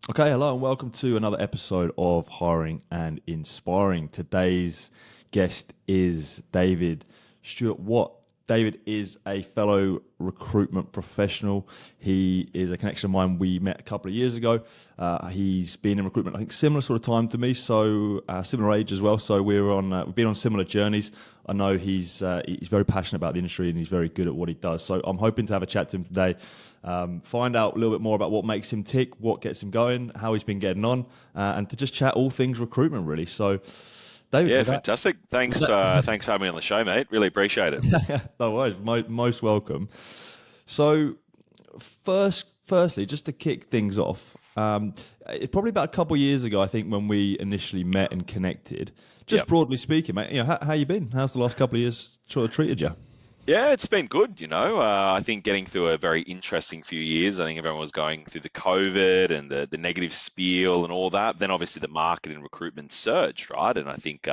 Okay, hello and welcome to another episode of Hiring and Inspiring. Today's guest is David Stuart Watt. David is a fellow recruitment professional. He is a connection of mine. We met a couple of years ago. He's been in recruitment, I think, similar sort of time to me, so similar age as well. So we've been on similar journeys. I know he's very passionate about the industry and he's very good at what he does. So I'm hoping to have a chat to him today. Find out a little bit more about what makes him tick, what gets him going, how he's been getting on, and to just chat all things recruitment, really. So, David, Yeah, fantastic. Thanks for having me on the show, mate. Really appreciate it. no worries, most welcome. So, firstly, just to kick things off, it's probably about a couple of years ago, I think, when we initially met and connected. Just Yep. broadly speaking, mate, how you been? How's the last couple of years sort of treated you? Yeah, it's been good, I think getting through a very interesting few years. I think everyone was going through the COVID and the negative spiel and all that. Then obviously the market and recruitment surged, right? And I think,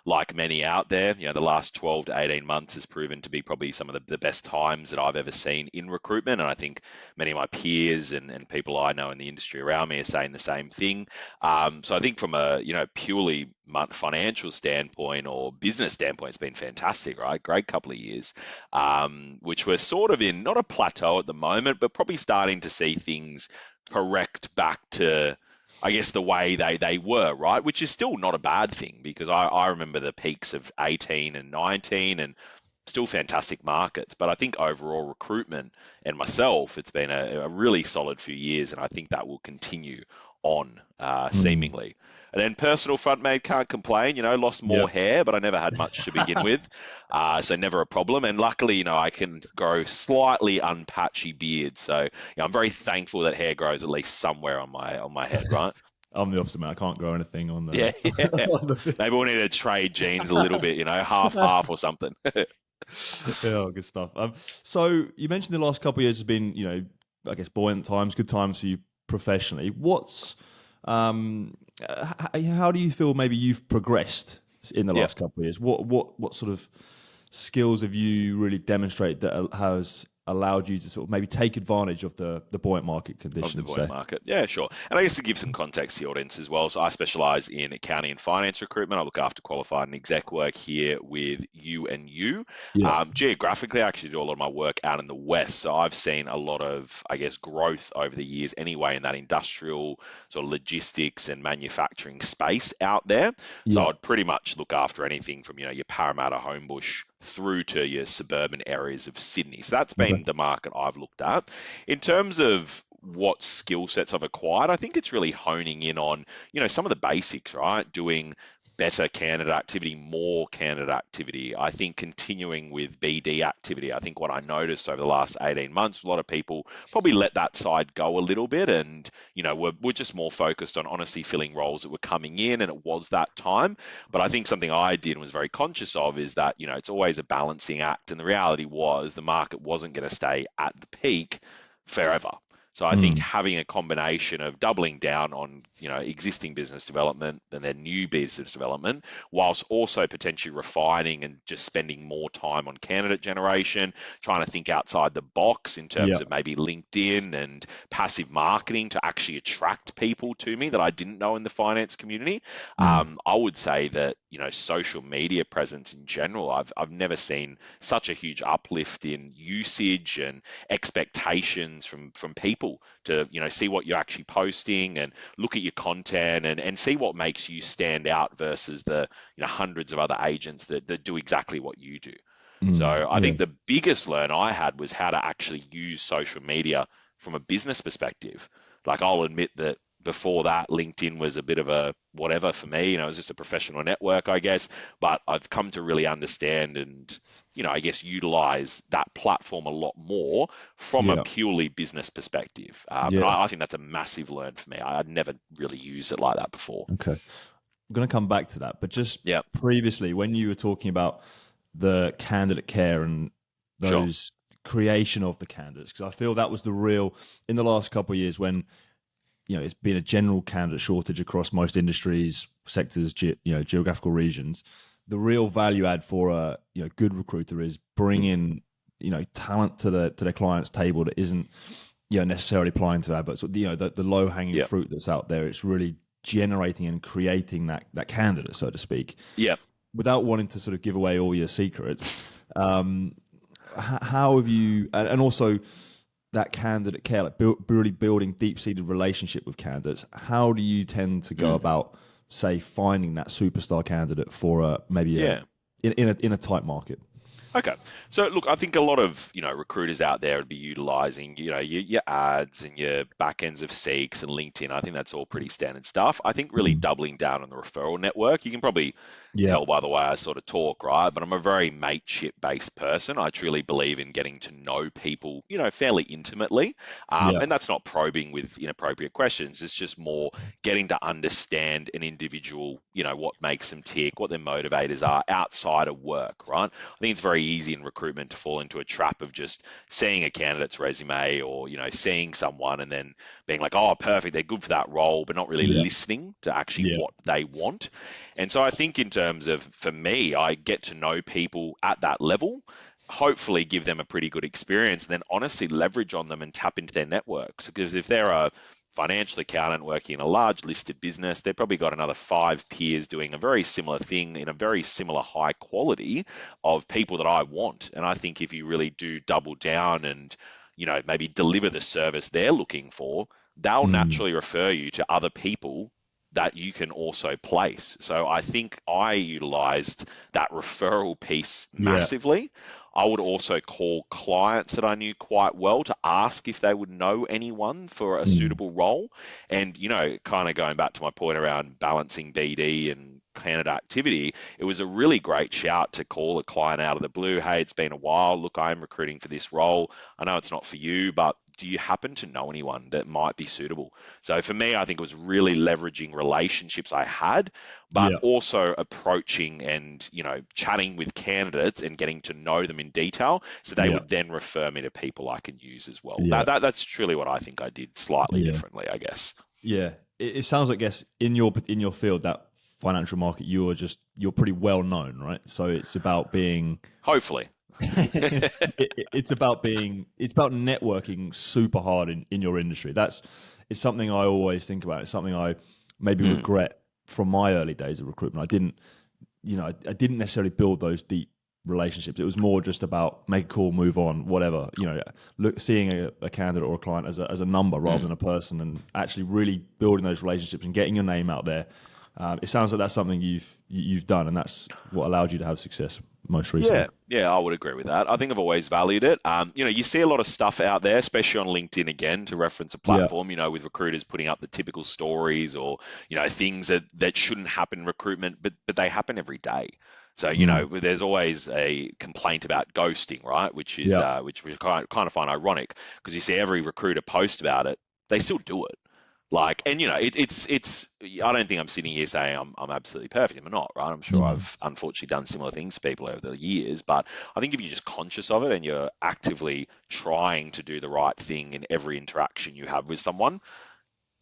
like many out there, the last 12 to 18 months has proven to be probably some of the best times that I've ever seen in recruitment. And I think many of my peers and people I know in the industry around me are saying the same thing. So I think from a, purely financial standpoint or business standpoint, it's been fantastic, right? Great couple of years. Which we're sort of in not a plateau at the moment, but probably starting to see things correct back to, I guess, the way they were, right? Which is still not a bad thing because I remember the peaks of 18 and 19 and still fantastic markets. But I think overall recruitment and myself, it's been a really solid few years, and I think that will continue on Mm. seemingly. And then personal front, mate, can't complain. Lost more Yep. hair, but I never had much to begin with, so never a problem. And luckily, I can grow slightly unpatchy beard, so I'm very thankful that hair grows at least somewhere on my head, right? I'm the opposite, man. I can't grow anything on Yeah, the yeah. on the Maybe we'll need to trade genes a little bit, half half or something. Yeah, good stuff. So you mentioned the last couple of years has been, I guess buoyant times, good times for you professionally. How do you feel maybe you've progressed in the Yeah. last couple of years? What sort of skills have you really demonstrated that has allowed you to sort of maybe take advantage of the buoyant market Of the conditions? buoyant Say, market. Yeah, sure. And I guess to give some context to the audience as well, so I specialize in accounting and finance recruitment. I look after qualified and exec work here with you and you. yeah, Geographically, I actually do a lot of my work out in the West. So I've seen a lot of, I guess, growth over the years anyway in that industrial sort of logistics and manufacturing space out there. So yeah, I'd pretty much look after anything from, your Parramatta, Homebush through to your suburban areas of Sydney. So that's okay, been the market I've looked at. In terms of what skill sets I've acquired, I think it's really honing in on, some of the basics, right? Doing better candidate activity, more candidate activity. I think continuing with BD activity. I think what I noticed over the last 18 months, a lot of people probably let that side go a little bit and, we're just more focused on honestly filling roles that were coming in and it was that time. But I think something I did and was very conscious of is that, it's always a balancing act. And the reality was the market wasn't going to stay at the peak forever. So I think mm, having a combination of doubling down on, existing business development and then new business development, whilst also potentially refining and just spending more time on candidate generation, trying to think outside the box in terms yeah, of maybe LinkedIn and passive marketing to actually attract people to me that I didn't know in the finance community. mm, I would say that, social media presence in general, I've never seen such a huge uplift in usage and expectations from people to see what you're actually posting and look at your content and see what makes you stand out versus the hundreds of other agents that do exactly what you do. So I yeah, think the biggest learn I had was how to actually use social media from a business perspective. Like I'll admit that before that, LinkedIn was a bit of a whatever for me. It was just a professional network, I guess. But I've come to really understand and, I guess utilize that platform a lot more from a yeah, purely business perspective. And yeah. I think that's a massive learn for me. I'd never really used it like that before. Okay, I'm going to come back to that, but just Yeah, previously, when you were talking about the candidate care and sure. those creation of the candidates, because I feel that was the real in the last couple of years when it's been a general candidate shortage across most industries, sectors, geographical regions. The real value add for a good recruiter is bringing talent to their client's table that isn't necessarily applying to that, but sort of, the low hanging Yeah. fruit that's out there. It's really generating and creating that candidate, so to speak, Yeah. without wanting to sort of give away all your secrets. Um, how have you, and also that candidate care, like really building deep seated relationship with candidates? How do you tend to go Mm. about, say, finding that superstar candidate for maybe Yeah. in a tight market? Okay. So look, I think a lot of, recruiters out there would be utilizing, your ads and your back ends of Seeks and LinkedIn. I think that's all pretty standard stuff. I think really Mm. doubling down on the referral network. You can probably Yeah, tell by the way I sort of talk, right? But I'm a very mateship based person. I truly believe in getting to know people, fairly intimately. yeah, And that's not probing with inappropriate questions. It's just more getting to understand an individual, what makes them tick, what their motivators are outside of work, right? I think it's very easy in recruitment to fall into a trap of just seeing a candidate's resume or, seeing someone and then being like, oh, perfect, they're good for that role, but not really yeah, listening to actually yeah. what they want. And so I think in terms of, for me, I get to know people at that level, hopefully give them a pretty good experience, and then honestly leverage on them and tap into their networks. Because if they're a financial accountant working in a large listed business, they've probably got another five peers doing a very similar thing in a very similar high quality of people that I want. And I think if you really do double down and, maybe deliver the service they're looking for, they'll Mm. naturally refer you to other people that you can also place. So I think I utilized that referral piece Yeah. massively. I would also call clients that I knew quite well to ask if they would know anyone for a Mm. suitable role. And, kind of going back to my point around balancing BD and candidate activity, it was a really great shout to call a client out of the blue. Hey, it's been a while. Look, I'm recruiting for this role. I know it's not for you, but do you happen to know anyone that might be suitable? So for me, I think it was really leveraging relationships I had, but Yeah. also approaching and, chatting with candidates and getting to know them in detail so they Yeah. would then refer me to people I can use as well. Yeah. That's truly what I think I did slightly Yeah. differently, I guess. Yeah. It sounds like, guess, in your field, that financial market, you're pretty well known, right? So it's about being Hopefully. it's about networking super hard in your industry. It's something I always think about. It's something I maybe Mm, regret from my early days of recruitment. I didn't necessarily build those deep relationships. It was more just about make a call, move on, whatever. Seeing a candidate or a client as a number rather mm. than a person, and actually really building those relationships and getting your name out there. It sounds like that's something you've done, and that's what allowed you to have success most recently. Yeah, yeah, I would agree with that. I think I've always valued it. You see a lot of stuff out there, especially on LinkedIn again, to reference a Yeah. platform, with recruiters putting up the typical stories or, things that shouldn't happen in recruitment, but they happen every day. So, Mm. there's always a complaint about ghosting, right? Which is Yeah. which we kind of find ironic because you see every recruiter post about it, they still do it. Like, and it's. I don't think I'm sitting here saying I'm absolutely perfect. I'm not, right? I'm sure Mm. I've unfortunately done similar things to people over the years, but I think if you're just conscious of it and you're actively trying to do the right thing in every interaction you have with someone,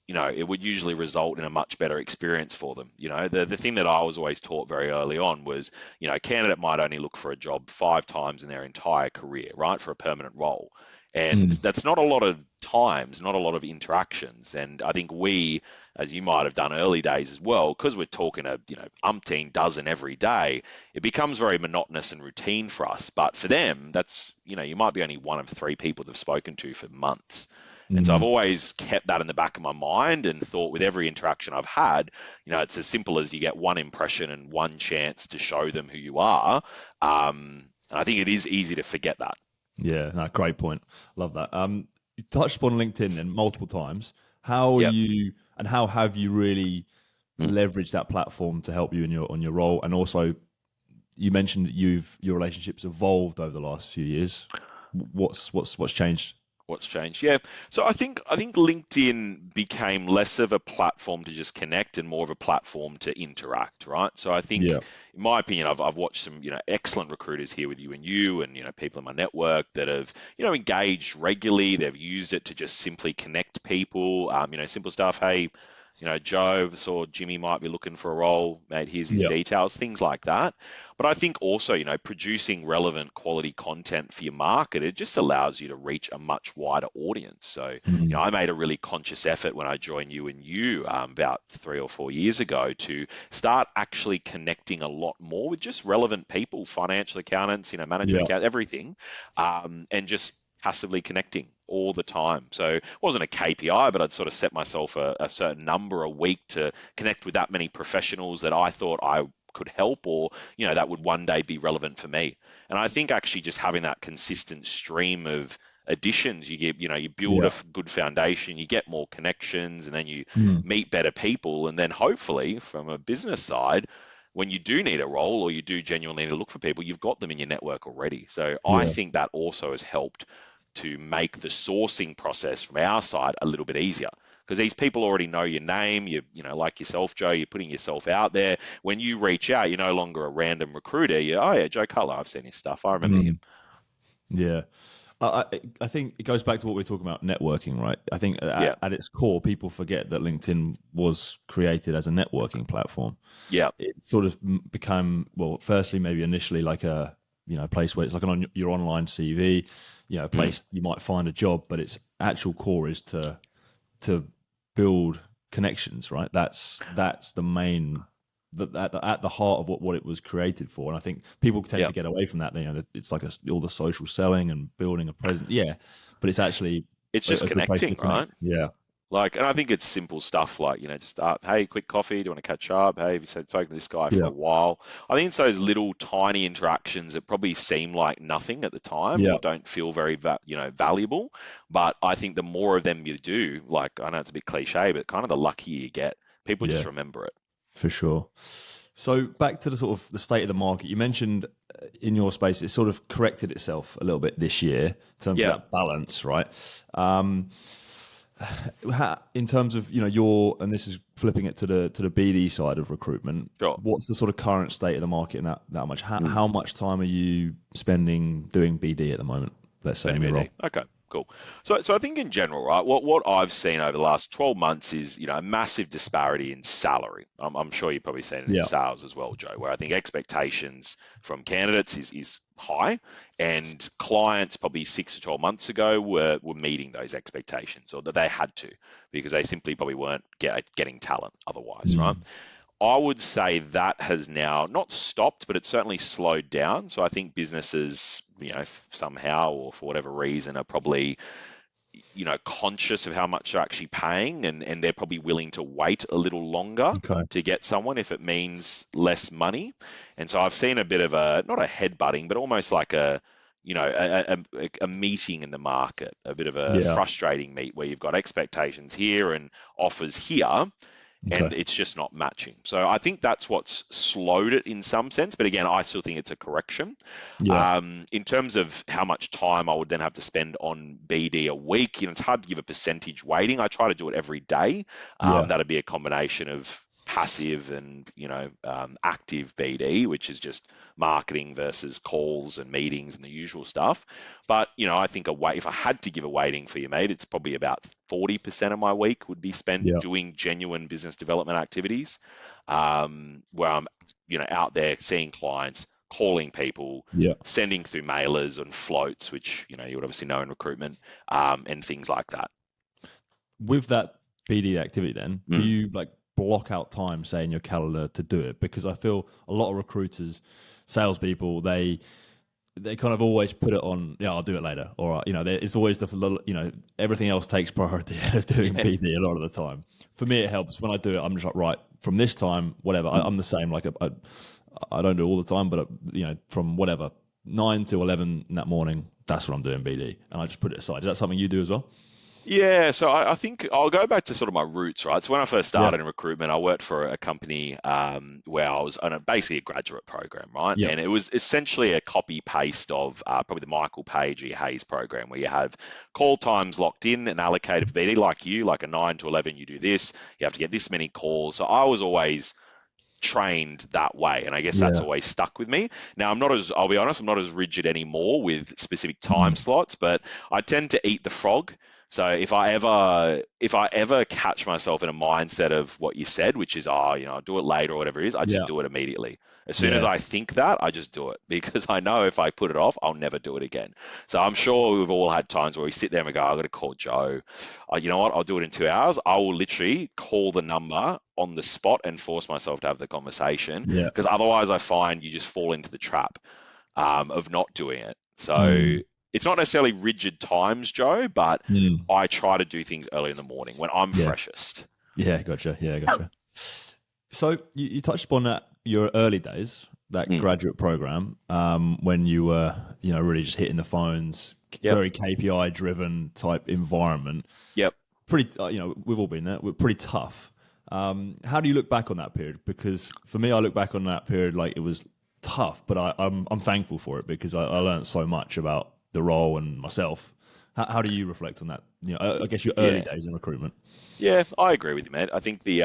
it would usually result in a much better experience for them. The thing that I was always taught very early on was, a candidate might only look for a job 5 times in their entire career, right, for a permanent role. And Mm. that's not a lot of times, not a lot of interactions. And I think we, as you might have done early days as well, because we're talking umpteen dozen every day, it becomes very monotonous and routine for us. But for them, that's, you might be only one of three people they've spoken to for months. And so I've Mm. always kept that in the back of my mind and thought with every interaction I've had, it's as simple as you get one impression and one chance to show them who you are. And I think it is easy to forget that. Yeah, no, great point. Love that. You touched upon LinkedIn then multiple times. How are Yep. you, and how have you really Mm. leveraged that platform to help you in your role? And also, you mentioned that your relationships evolved over the last few years. What's changed? What's changed? Yeah. So I think LinkedIn became less of a platform to just connect and more of a platform to interact, right? So I think, Yeah. in my opinion, I've watched some, excellent recruiters here with you and, people in my network that have, engaged regularly. They've used it to just simply connect people, simple stuff. Hey, Joe saw Jimmy might be looking for a role, mate, here's his Yeah. details, things like that. But I think also, producing relevant quality content for your market, it just allows you to reach a much wider audience. So, Mm. I made a really conscious effort when I joined you about 3 or 4 years ago to start actually connecting a lot more with just relevant people, financial accountants, management Yeah. account, everything, and just passively connecting all the time. So it wasn't a KPI, but I'd sort of set myself a certain number a week to connect with that many professionals that I thought I could help, or that would one day be relevant for me. And I think actually just having that consistent stream of additions, you get, you build a Yeah. good foundation, you get more connections, and then you Mm. meet better people, and then hopefully from a business side, when you do need a role or you do genuinely need to look for people, you've got them in your network already. So I Yeah. think that also has helped to make the sourcing process from our side a little bit easier, because these people already know your name. Like yourself, Joe, you're putting yourself out there. When you reach out, you're no longer a random recruiter. Oh yeah, Joe Cutler, I've seen his stuff. I remember him. Mm. Yeah. I think it goes back to what we are talking about networking, right? I think Yeah, at its core, people forget that LinkedIn was created as a networking platform. yeah, It sort of became, well, firstly, maybe initially like a, place where it's like your online CV, a mm, place you might find a job, but its actual core is to build connections, right? That's the main at the heart of what it was created for. And I think people tend yeah. to get away from that. It's like all the social selling and building a presence. Yeah, but it's actually It's just a good place to connecting, connect. right? Yeah, Like, and I think it's simple stuff like, just, hey, quick coffee, do you want to catch up? Hey, have you spoken to this guy for yeah, a while? I think it's those little tiny interactions that probably seem like nothing at the time yeah, or don't feel very, valuable. But I think the more of them you do, like, I know it's a bit cliche, but kind of the luckier you get. People just yeah, remember it. for sure. So back to the sort of the state of the market, you mentioned in your space it sort of corrected itself a little bit this year in terms of Yeah, that balance, right? Um, in terms of your, and this is flipping it to the BD side of recruitment. sure. What's the sort of current state of the market in that much? How much time are you spending doing BD at the moment? Let's say in your NBD. role. Okay, cool. So I think in general, right, what I've seen over the last 12 months is, a massive disparity in salary. I'm sure you've probably seen it in Yeah, sales as well, Joe, where I think expectations from candidates is high, and clients probably 6 to 12 months ago were meeting those expectations, or that they had to, because they simply probably weren't getting talent otherwise, right? mm, I would say that has now not stopped, but it's certainly slowed down. So I think businesses, somehow or for whatever reason, are probably, conscious of how much they're actually paying, and they're probably willing to wait a little longer okay, to get someone if it means less money. And so I've seen a bit of not a headbutting, but almost like a meeting in the market, a bit of a yeah, frustrating meet where you've got expectations here and offers here, and okay, it's just not matching. So I think that's what's slowed it in some sense. But again, I still think it's a correction. yeah, In terms of how much time I would then have to spend on BD a week, it's hard to give a percentage weighting. I try to do it every day. yeah, That'd be a combination of passive and active BD, which is just marketing versus calls and meetings and the usual stuff. But I think if I had to give a weighting for you, mate, it's probably about 40% of my week would be spent yeah, doing genuine business development activities, where I'm out there seeing clients, calling people, yeah. sending through mailers and floats, which you would obviously know in recruitment, and things like that. With that BD activity, then do Mm. you like block out time, say in your calendar, to do it? Because I feel a lot of recruiters, salespeople, they kind of always put it on. Yeah, I'll do it later, or it's always everything else takes priority of doing Yeah. BD a lot of the time. For me, it helps when I do it. I'm just like, right, from this time, whatever. I'm the same. Like I don't do it all the time, but from whatever 9 to 11 in that morning, that's what I'm doing BD, and I just put it aside. Is that something you do as well? Yeah, so I think I'll go back to sort of my roots, right? So when I first Yeah, started in recruitment, I worked for a company where I was on basically a graduate program, right? yeah, And it was essentially a copy paste of probably the Michael Page or Hayes program, where you have call times locked in and allocated for BD, like a 9 to 11, you do this, you have to get this many calls. So I was always trained that way, and I guess that's yeah. always stuck with me. Now I'll be honest, I'm not as rigid anymore with specific time Mm. slots, but I tend to eat the frog. So if I ever catch myself in a mindset of what you said, which is, oh, I'll do it later or whatever it is, I just Yeah. do it immediately. As soon as Yeah. I think that, I just do it because I know if I put it off, I'll never do it again. So I'm sure we've all had times where we sit there and we go, I've got to call Joe. You know what? I'll do it in 2 hours. I will literally call the number on the spot and force myself to have the conversation Yeah. because otherwise I find you just fall into the trap of not doing it. So Mm. it's not necessarily rigid times, Joe, but Mm. I try to do things early in the morning when I'm Yeah. freshest. Yeah. Gotcha. Yeah. Gotcha. So you touched upon that your early days, that Mm. graduate program, when you were, really just hitting the phones, Yep. very KPI driven type environment. Yep. Pretty, we've all been there. We're pretty tough. How do you look back on that period? Because for me, I look back on that period like it was tough, but I'm thankful for it because I learned so much about the role and myself. How do you reflect on that? I guess your early Yeah. days in recruitment. Yeah, I agree with you, mate. I think the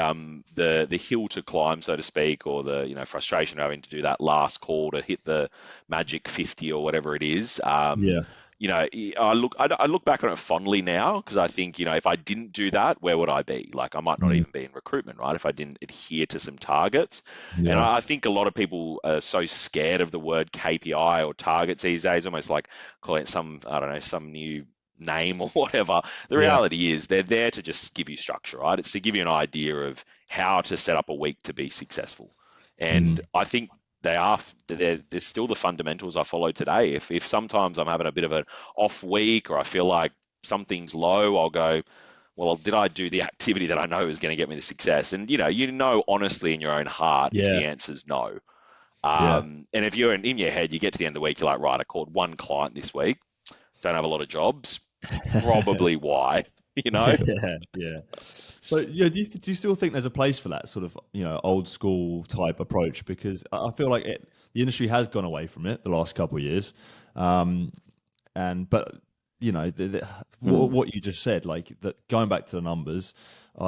hill to climb, so to speak, or the frustration of having to do that last call to hit the magic 50 or whatever it is. Yeah. I look back on it fondly now because I think if I didn't do that, where would I be? Like I might not Mm. even be in recruitment, right? If I didn't adhere to some targets, and Yeah. I think a lot of people are so scared of the word KPI or targets these days, almost like calling it some I don't know some new name or whatever. The Yeah. reality is they're there to just give you structure, right? It's to give you an idea of how to set up a week to be successful. And Mm. I think they're still the fundamentals I follow today. If sometimes I'm having a bit of an off week or I feel like something's low, I'll go, well, did I do the activity that I know is going to get me the success? And honestly in your own heart if Yeah. the answer's no. Yeah. And if you're in your head, you get to the end of the week, you're like, right, I called one client this week, don't have a lot of jobs, probably why, you know? Yeah. Yeah. So, yeah, do you still think there's a place for that sort of, old school type approach? Because I feel like the industry has gone away from it the last couple of years. Um, but Mm. what you just said, like that, going back to the numbers, if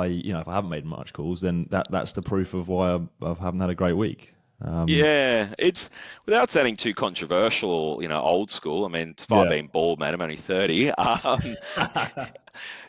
I haven't made much calls, then that's the proof of why I haven't had a great week. Um, Yeah, it's without sounding too controversial, old school. I mean, despite yeah. being bald, man, I'm only 30.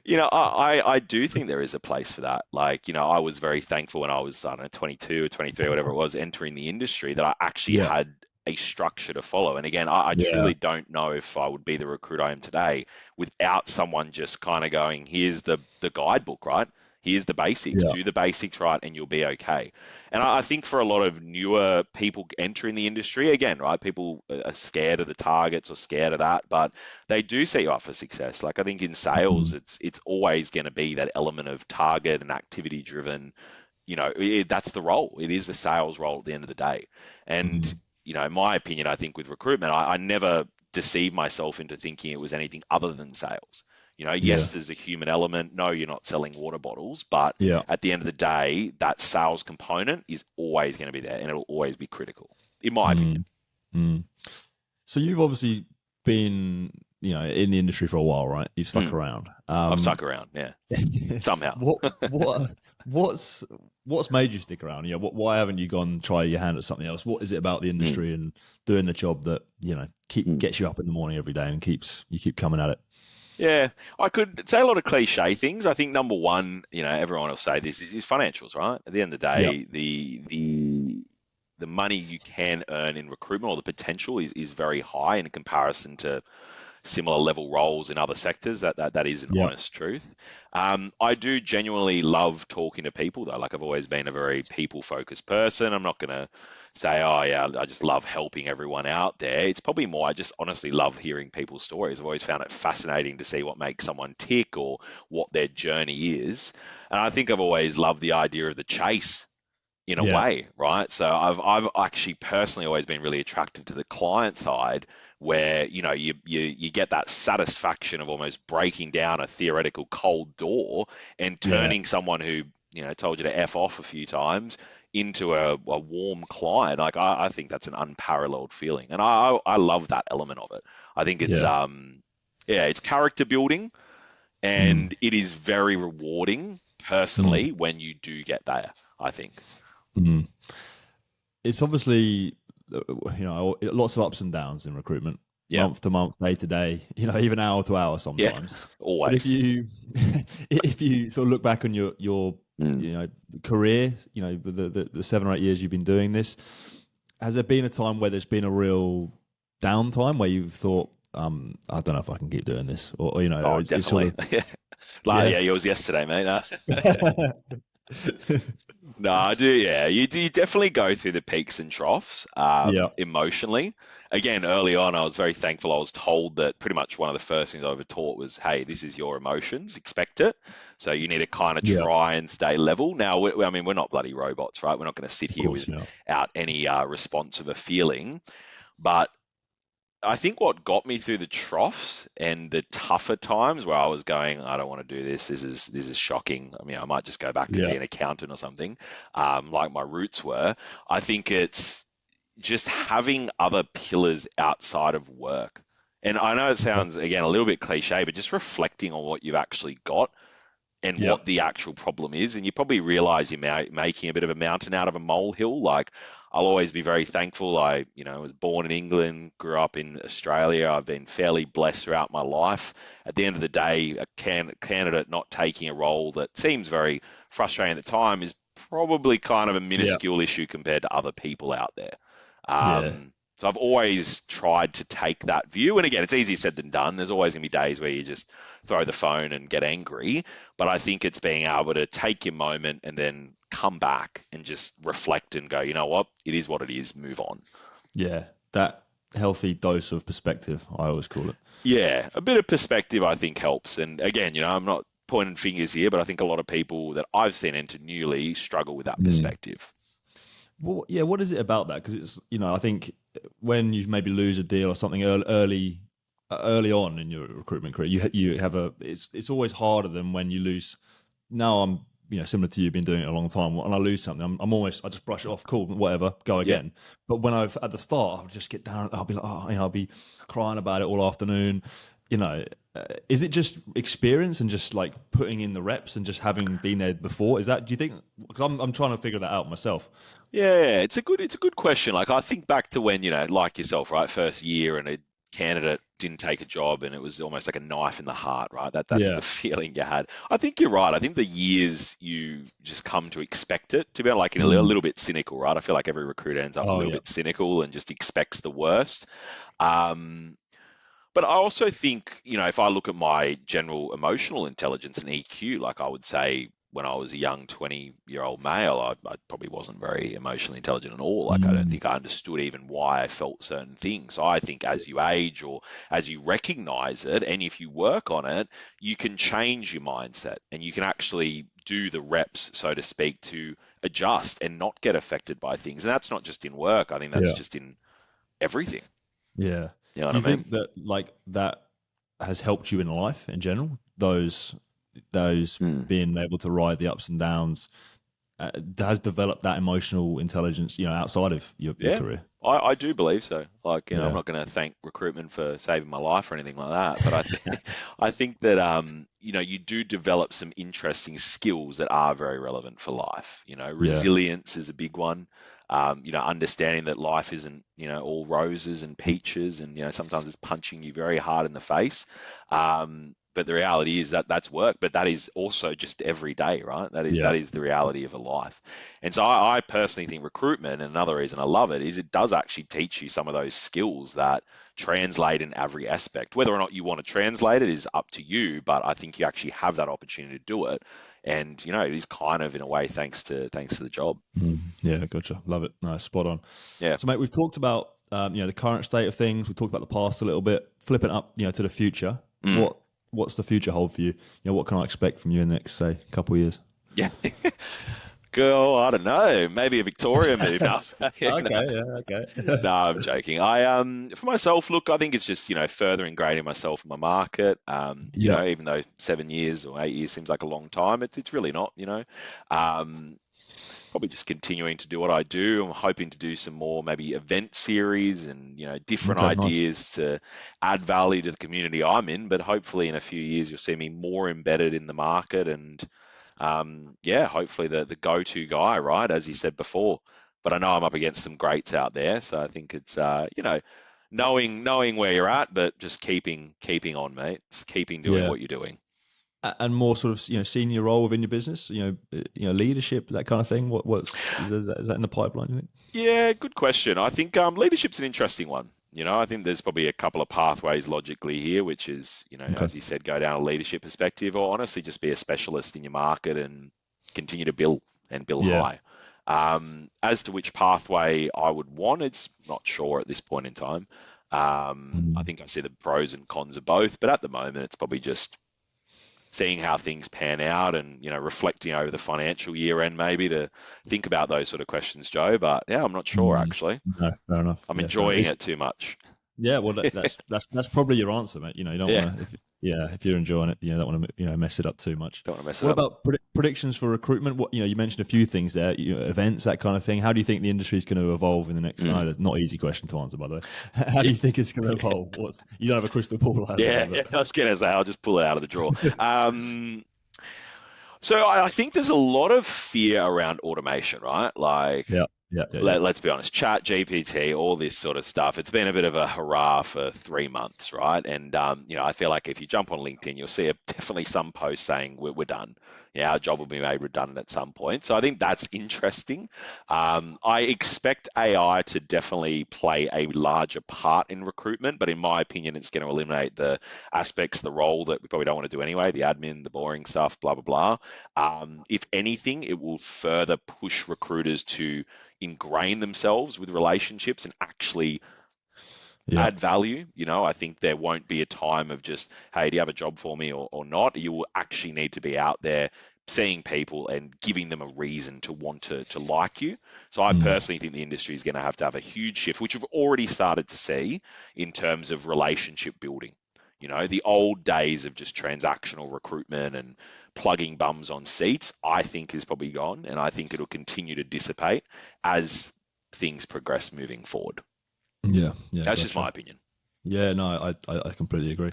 I do think there is a place for that. Like, I was very thankful when I was, I don't know, 22 or 23, whatever it was, entering the industry that I actually Yeah. had a structure to follow. And again, I Yeah. truly don't know if I would be the recruiter I am today without someone just kind of going, here's the guidebook, right? Here's the basics. Yeah. Do the basics right, and you'll be okay. And I think for a lot of newer people entering the industry, again, right, people are scared of the targets or scared of that, but they do set you up for success. Like I think in sales, Mm. it's always going to be that element of target and activity driven. That's the role. It is a sales role at the end of the day. And Mm. in my opinion, I think with recruitment, I never deceive myself into thinking it was anything other than sales. Yeah. Yes, there's a human element. No, you're not selling water bottles, but Yeah. at the end of the day, that sales component is always going to be there and it'll always be critical, in my opinion. Mm. Mm. So you've obviously been, in the industry for a while, right? You've stuck Mm, around. I've stuck around, yeah, somehow. what what what's what's made you stick around? Why haven't you gone try your hand at something else? What is it about the Mm, industry and doing the job that keep mm. gets you up in the morning every day and keep coming at it? Yeah, I could say a lot of cliche things. I think number one, everyone will say this is financials, right? At the end of the Yeah. day, the money you can earn in recruitment or the potential is very high in comparison to similar level roles in other sectors. That is an Yeah. honest truth. I do genuinely love talking to people though. Like I've always been a very people focused person. I'm not going to say, oh yeah, I just love helping everyone out there. It's probably more I just honestly love hearing people's stories. I've always found it fascinating to see what makes someone tick or what their journey is. And I think I've always loved the idea of the chase in a Yeah. way, right? So I've actually personally always been really attracted to the client side where, you get that satisfaction of almost breaking down a theoretical cold door and Yeah. turning someone who, told you to F off a few times into a warm client. Like I think that's an unparalleled feeling. And I love that element of it. I think it's Yeah. yeah, it's character building Mm. and it is very rewarding Mm. personally when you do get there, I think. Mm. It's obviously lots of ups and downs in recruitment. Yeah. month to month, day to day, even hour to hour Yeah. sometimes. But if Always. you if you sort of look back on your Mm. you know career, the 7 or 8 years you've been doing this, has there been a time where there's been a real downtime where you've thought, I don't know if I can keep doing this, or Oh, it's sort definitely. of Yeah. Like, yeah, yeah, yours yesterday, mate. No, I do. Yeah, you definitely go through the peaks and troughs yeah, emotionally. Again, early on, I was very thankful. I was told that pretty much one of the first things I ever taught was, "Hey, this is your emotions. Expect it. So you need to kind of yeah, try and stay level." Now, I mean, we're not bloody robots, right? We're not going to sit of here course, yeah, without any response of a feeling. But I think what got me through the troughs and the tougher times where I was going, I don't want to do this. This is shocking. I mean, I might just go back and yeah, be an accountant or something, like my roots were. I think it's just having other pillars outside of work. And I know it sounds again a little bit cliche, but just reflecting on what you've actually got and yeah, what the actual problem is. And you probably realize you're making a bit of a mountain out of a molehill. Like, I'll always be very thankful. Was born in England, grew up in Australia. I've been fairly blessed throughout my life. At the end of the day, a candidate not taking a role that seems very frustrating at the time is probably kind of a yeah, minuscule issue compared to other people out there. yeah, So I've always tried to take that view. And again, it's easier said than done. There's always going to be days where you just throw the phone and get angry. But I think it's being able to take your moment and then come back and just reflect and go, you know what? It is what it is. Move on. yeah. That healthy dose of perspective, I always call it. Yeah, a bit of perspective I think helps. And again, I'm not pointing fingers here, but I think a lot of people that I've seen enter newly struggle with that Mm. perspective. Well, yeah, what is it about that? Because it's, I think when you maybe lose a deal or something early on in your recruitment career, you have it's always harder than when you lose. Now I'm, similar to you, been doing it a long time. When I lose something, I'm almost, I just brush it off, cool, whatever, go Yeah. again. But when at the start, I'll just get down, I'll be like, oh, I'll be crying about it all afternoon. You know, is it just experience and just like putting in the reps and just having been there before? Is that, do you think? Because I'm trying to figure that out myself. Yeah, it's a good question. Like, I think back to when, like yourself, right? First year and a candidate didn't take a job and it was almost like a knife in the heart, right? That's the Yeah. feeling you had. I think you're right. I think the years you just come to expect it, to be like a Mm. little bit cynical, right? I feel like every recruiter ends up a Oh little yeah. bit cynical and just expects the worst. Um, but I also think, if I look at my general emotional intelligence and EQ, like I would say when I was a young 20-year-old male, I probably wasn't very emotionally intelligent at all. Like, I don't Mm. think I understood even why I felt certain things. So I think as you age or as you recognize it, and if you work on it, you can change your mindset and you can actually do the reps, so to speak, to adjust and not get affected by things. And that's not just in work. I think that's Yeah. just in everything. Yeah. You know Do what you I mean? think that like that has helped you in life in general? Those Hmm. being able to ride the ups and downs has developed that emotional intelligence, outside of your Yeah, career. I do believe so. Like, I'm Yeah. not going to thank recruitment for saving my life or anything like that, but I think I think that you do develop some interesting skills that are very relevant for life. Yeah. Resilience is a big one. Understanding that life isn't, all roses and peaches, and sometimes it's punching you very hard in the face. But the reality is that that's work, but that is also just every day, right? That is Yeah. that is the reality of a life. And so I personally think recruitment, and another reason I love it, is it does actually teach you some of those skills that translate in every aspect. Whether or not you want to translate it is up to you, but I think you actually have that opportunity to do it. And it is kind of in a way thanks to the job. Mm. Yeah, gotcha. Love it. Nice, spot on. Yeah. So, mate, we've talked about the current state of things. We talked about the past a little bit. Flipping up, to the future. Mm. What's the future hold for you? What can I expect from you in the next, say, couple of years? Yeah. Girl, I don't know. Maybe a Victoria move. No, Okay, yeah, okay. no, I'm joking. For myself, look, I think it's just, further ingraining myself in my market. Yeah. Even though 7 years or 8 years seems like a long time, it's really not. Um, Probably just continuing to do what I do. I'm hoping to do some more maybe event series and, different Okay, nice. ideas to add value to the community I'm in. But hopefully in a few years, you'll see me more embedded in the market and, yeah, hopefully the go-to guy, right? As you said before. But I know I'm up against some greats out there. So I think it's, knowing where you're at, but just keeping on, mate. Just keeping doing Yeah. what you're doing. And more sort of senior role within your business, leadership, that kind of thing. What's is that in the pipeline, you think? Yeah, good question. I think leadership's an interesting one. I think there's probably a couple of pathways logically here, which is, Okay. as you said, go down a leadership perspective, or honestly just be a specialist in your market and continue to build and build Yeah. high. As to which pathway I would want, it's not sure at this point in time. I Mm. think I see the pros and cons of both, but at the moment, it's probably just seeing how things pan out and reflecting over the financial year end maybe to think about those sort of questions, Joe. But yeah, I'm not sure Mm. actually. No, fair enough. I'm Yeah, fair enough. enjoying it too much. Yeah, well, that's probably your answer, mate. You don't Yeah, want to, if you're enjoying it, you don't want to, mess it up too much. don't want to mess it What up. about predictions for recruitment? What you mentioned a few things there, events, that kind of thing. How do you think the industry is going to evolve in the next? Mm. No, that's not an easy question to answer, by the way. How do you think it's going to evolve? You don't have a crystal ball, I Yeah, imagine, yeah, I was gonna say I'll just pull it out of the drawer. So I think there's a lot of fear around automation, right? Like yeah, yeah, yeah, yeah. let's be honest, Chat GPT, all this sort of stuff, it's been a bit of a hurrah for 3 months, right? And I feel like if you jump on LinkedIn, you'll see definitely some posts saying we're done. Yeah, our job will be made redundant at some point. So I think that's interesting. I expect AI to definitely play a larger part in recruitment, but in my opinion, it's going to eliminate the aspects of the role that we probably don't want to do anyway, the admin, the boring stuff, blah, blah, blah. If anything, it will further push recruiters to ingrain themselves with relationships and actually Yeah. add value. I think there won't be a time of just, hey, do you have a job for me or not? You will actually need to be out there seeing people and giving them a reason to want to like you. So I Mm. personally think the industry is going to have a huge shift, which we've already started to see in terms of relationship building. The old days of just transactional recruitment and plugging bums on seats, I think is probably gone. And I think it'll continue to dissipate as things progress moving forward. Yeah, yeah, That's just my gotcha. opinion. Yeah, no, I completely agree.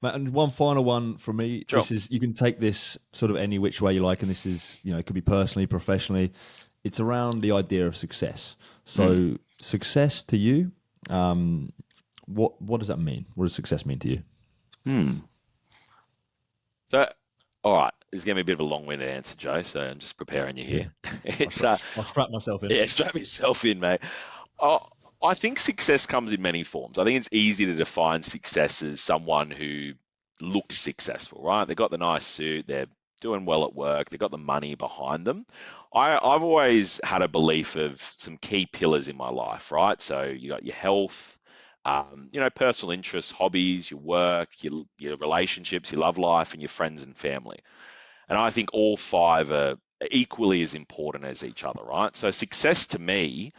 Matt, and one final one for me. Sure. This is, you can take this sort of any which way you like, and this is, it could be personally, professionally. It's around the idea of success. Mm. So, success to you, what does that mean? What does success mean to you? Hmm. So, all right, it's going to be a bit of a long-winded answer, Joe. So I'm just preparing you Yeah, here. It's I'll strap myself in. yeah, strap yourself in, mate. Uh, I think success comes in many forms. I think it's easy to define success as someone who looks successful, right? They've got the nice suit, they're doing well at work, they've got the money behind them. I've always had a belief of some key pillars in my life, right? So you got your health, personal interests, hobbies, your work, your relationships, your love life, and your friends and family. And I think all five are equally as important as each other, right? So success to me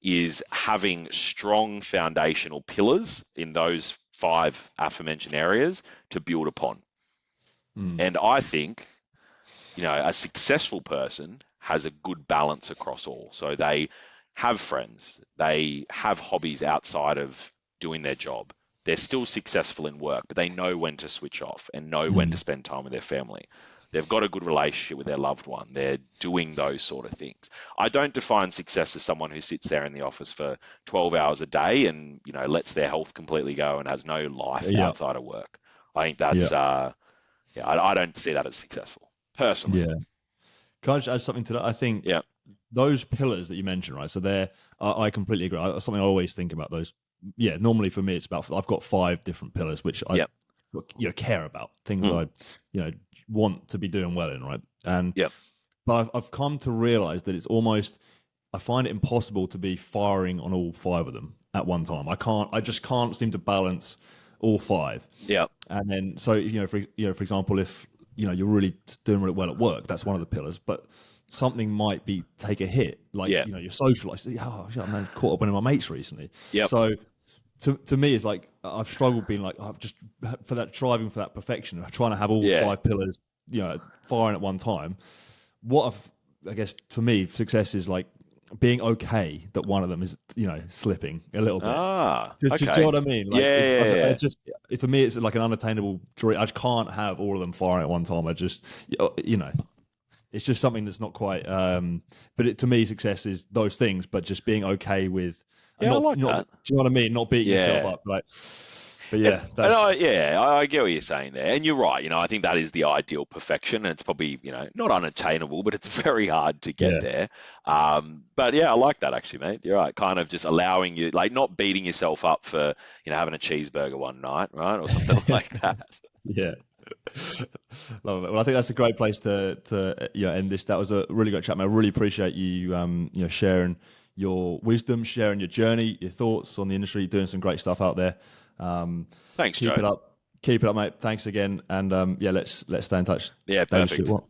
is having strong foundational pillars in those five aforementioned areas to build upon. Mm. And I think, a successful person has a good balance across all. So they have friends, they have hobbies outside of doing their job. They're still successful in work, but they know when to switch off and know when to Mm. spend time with their family. They've got a good relationship with their loved one. They're doing those sort of things. I don't define success as someone who sits there in the office for 12 hours a day and, lets their health completely go and has no life Yeah, outside of work. I think yeah, that's, yeah, I don't see that as successful personally. yeah. Can I just add something to that? I think Yeah. those pillars that you mentioned, right? So they're, I completely agree. Something I always think about those. Yeah, normally for me, it's about, I've got five different pillars which I Yep. care about, things that Mm. I want to be doing well in, right? And Yep. but I've come to realize that it's almost, I find it impossible to be firing on all five of them at one time. I just can't seem to balance all five. Yep. And then, so for example, if you're really doing really well at work, that's one of the pillars. But something might be take a hit, like Yeah. you're socialized. Oh, shit, I'm caught up with one of my mates recently. Yep. So to me, it's like I've struggled being like, I've just for that striving for that perfection, trying to have all Yeah. five pillars, firing at one time. I guess for me, success is like being okay that one of them is slipping a little bit. Do you know Okay. what I mean? Like Yeah. it's Yeah. I Yeah. just, for me it's like an unattainable dream. I just can't have all of them firing at one time. I just it's just something that's not quite. But to me, success is those things, but just being okay with Yeah, I like not. that. Do you know what I mean? Not beating yourself Yeah. up, like. But And, yeah, and that, I get what you're saying there. And you're right. I think that is the ideal perfection. And it's probably, not unattainable, but it's very hard to get yeah, there. But yeah, I like that actually, mate. You're right. Kind of just allowing you, like not beating yourself up for, having a cheeseburger one night, right? Or something like that. yeah. Love it. Well, I think that's a great place to end this. That was a really good chat, man. I really appreciate you sharing your wisdom, sharing your journey, your thoughts on the industry. You're doing some great stuff out there. Um, Thanks, keep Joe. it up, mate. Thanks again, and let's stay in touch. Yeah, David Stuart perfect. Watt.